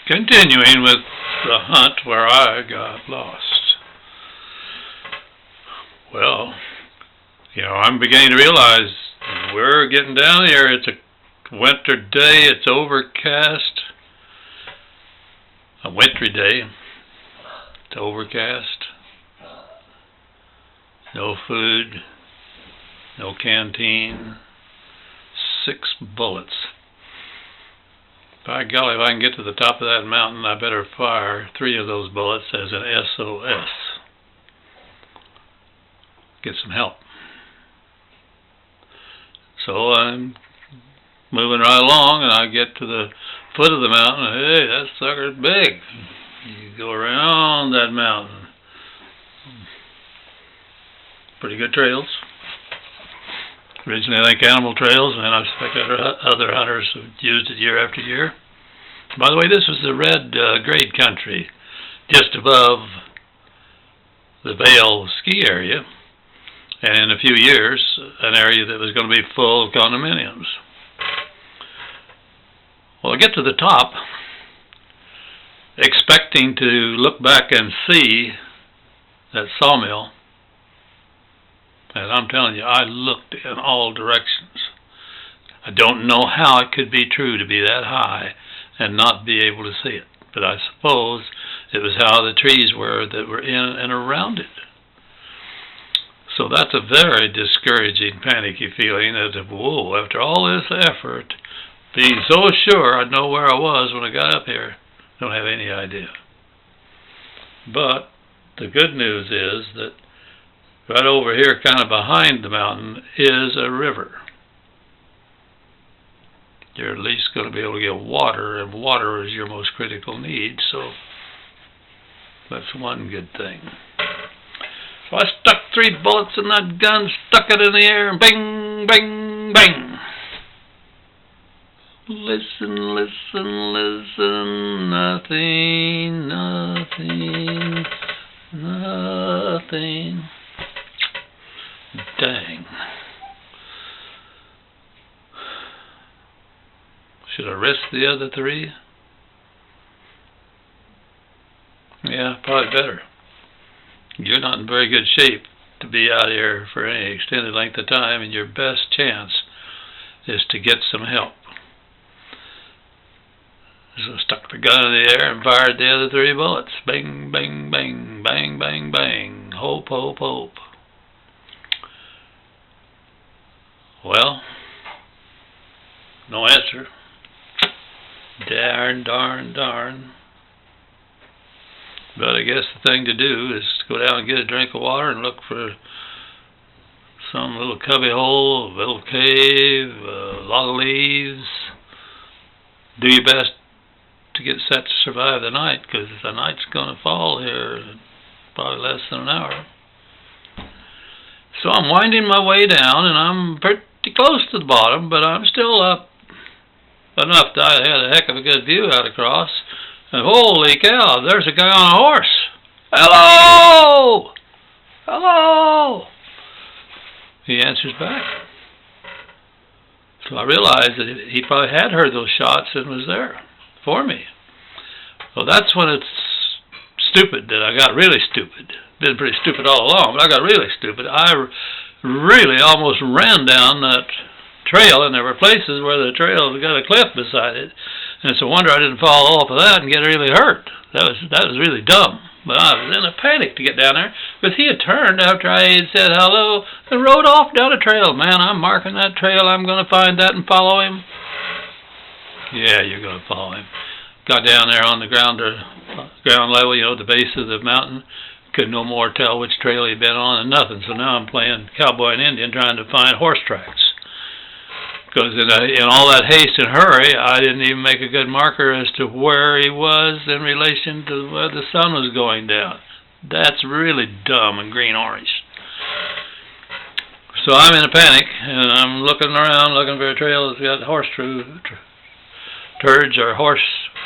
Continuing with the hunt where I got lost. Well, I'm beginning to realize we're getting down here. It's a winter day. It's overcast. A wintry day. It's overcast. No food. No canteen. 6 bullets. By golly, if I can get to the top of that mountain, I better fire 3 of those bullets as an SOS. Get some help. So I'm moving right along, and I get to the foot of the mountain. Hey, that sucker's big. You go around that mountain. Pretty good trails. Originally, I think animal trails, and then I suspect other hunters have used it year after year. By the way, this was the red grade country, just above the VAIL ski area, and in a few years, an area that was going to be full of condominiums. Well, I get to the top, expecting to look back and see that sawmill. And I'm telling you, I looked in all directions. I don't know how it could be true to be that high and not be able to see it. But I suppose it was how the trees were that were in and around it. So that's a very discouraging, panicky feeling as if, whoa, after all this effort, being so sure I'd know where I was when I got up here, don't have any idea. But the good news is that right over here, kind of behind the mountain, is a river. You're at least going to be able to get water, and water is your most critical need, so that's one good thing. So I stuck 3 bullets in that gun, stuck it in the air, and bang, bang, bang. Listen, listen, listen, nothing, nothing, nothing. Dang. Should I risk the other 3? Yeah, probably better. You're not in very good shape to be out here for any extended length of time, and your best chance is to get some help. So I stuck the gun in the air and fired the other 3 bullets. Bang, bang, bang, bang, bang, bang. Hope, hope, hope. Well, no answer. Darn, darn, darn. But I guess the thing to do is to go down and get a drink of water and look for some little cubby hole, a little cave, a lot of leaves. Do your best to get set to survive the night, because the night's going to fall here in probably less than an hour. So I'm winding my way down, and I'm pretty close to the bottom, but I'm still up enough that I had a heck of a good view out across. And holy cow, there's a guy on a horse. Hello! Hello! He answers back. So I realized that he probably had heard those shots and was there for me. So that's when it's stupid that I got really stupid. Been pretty stupid all along, but I got really stupid. I really almost ran down that trail, and there were places where the trail got a cliff beside it, and it's a wonder I didn't fall off of that and get really hurt. That was really dumb. But I was in a panic to get down there, because he had turned after I had said hello and rode off down a trail. Man, I'm marking that trail. I'm going to find that and follow him. Yeah, you're going to follow him. Got down there on the ground level, the base of the mountain. Could no more tell which trail he'd been on than nothing. So now I'm playing cowboy and Indian, trying to find horse tracks. Because in all that haste and hurry, I didn't even make a good marker as to where he was in relation to where the sun was going down. That's really dumb and green-orange. So I'm in a panic, and I'm looking around, looking for a trail that's got horse turds or horse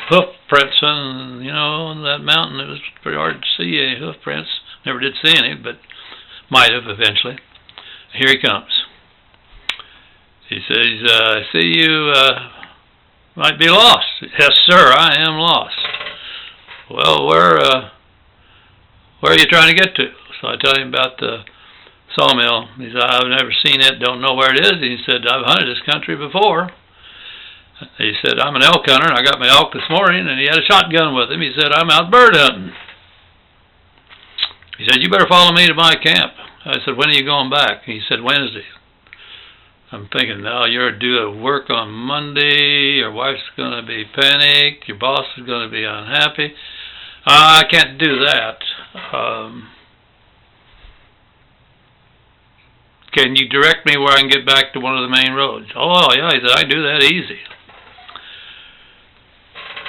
hoof prints on, on that mountain. It was pretty hard to see any hoof prints. Never did see any, but might have eventually. Here he comes. He says, I see you might be lost. Yes, sir, I am lost. well, where are you trying to get to? So I tell him about the sawmill. He said, I've never seen it, don't know where it is. And he said, I've hunted this country before. He said, I'm an elk hunter, and I got my elk this morning, and he had a shotgun with him. He said, I'm out bird hunting. He said, you better follow me to my camp. I said, when are you going back? He said, Wednesday. I'm thinking, now you're due to work on Monday, your wife's going to be panicked, your boss is going to be unhappy. I can't do that. Can you direct me where I can get back to one of the main roads? Oh, yeah, he said, I can do that easy.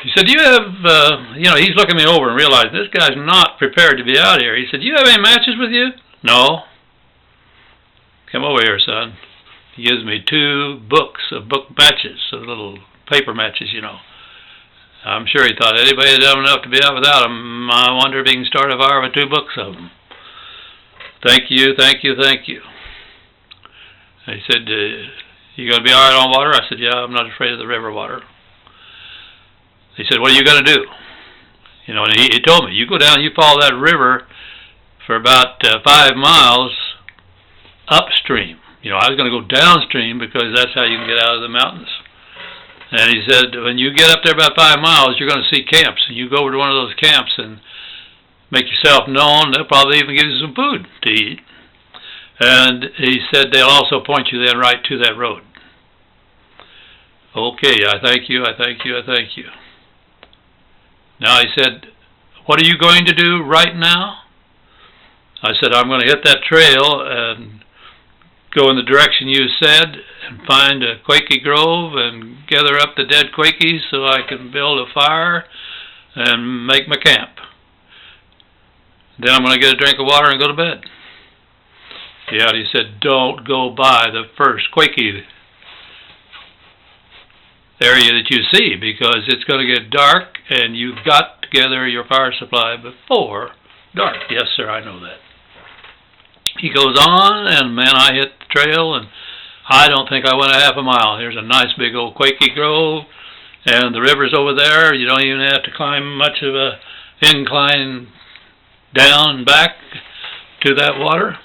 He said, do you have, he's looking me over and realized this guy's not prepared to be out here. He said, do you have any matches with you? No. Come over here, son. He gives me 2 books of book matches, so little paper matches, I'm sure he thought anybody dumb enough to be out without them. I wonder if he can start a fire with 2 books of them. Thank you, thank you, thank you. He said, you going to be all right on water? I said, yeah, I'm not afraid of the river water. He said, what are you going to do? And he told me, you go down, you follow that river for about 5 miles upstream. I was going to go downstream because that's how you can get out of the mountains. And he said, when you get up there about 5 miles, you're going to see camps. And you go over to one of those camps and make yourself known. They'll probably even give you some food to eat. And he said they'll also point you then right to that road. Okay, I thank you, I thank you, I thank you. Now he said, what are you going to do right now? I said, I'm going to hit that trail and go in the direction you said and find a Quakey grove and gather up the dead Quakeys so I can build a fire and make my camp. Then I'm going to get a drink of water and go to bed. Yeah, he said, don't go by the first Quakey area that you see because it's going to get dark and you've got to gather your fire supply before dark. Yes, sir, I know that. He goes on, and man, I hit the trail, and I don't think I went a half a mile. Here's a nice big old Quakey grove, and the river's over there. You don't even have to climb much of a incline down and back to that water.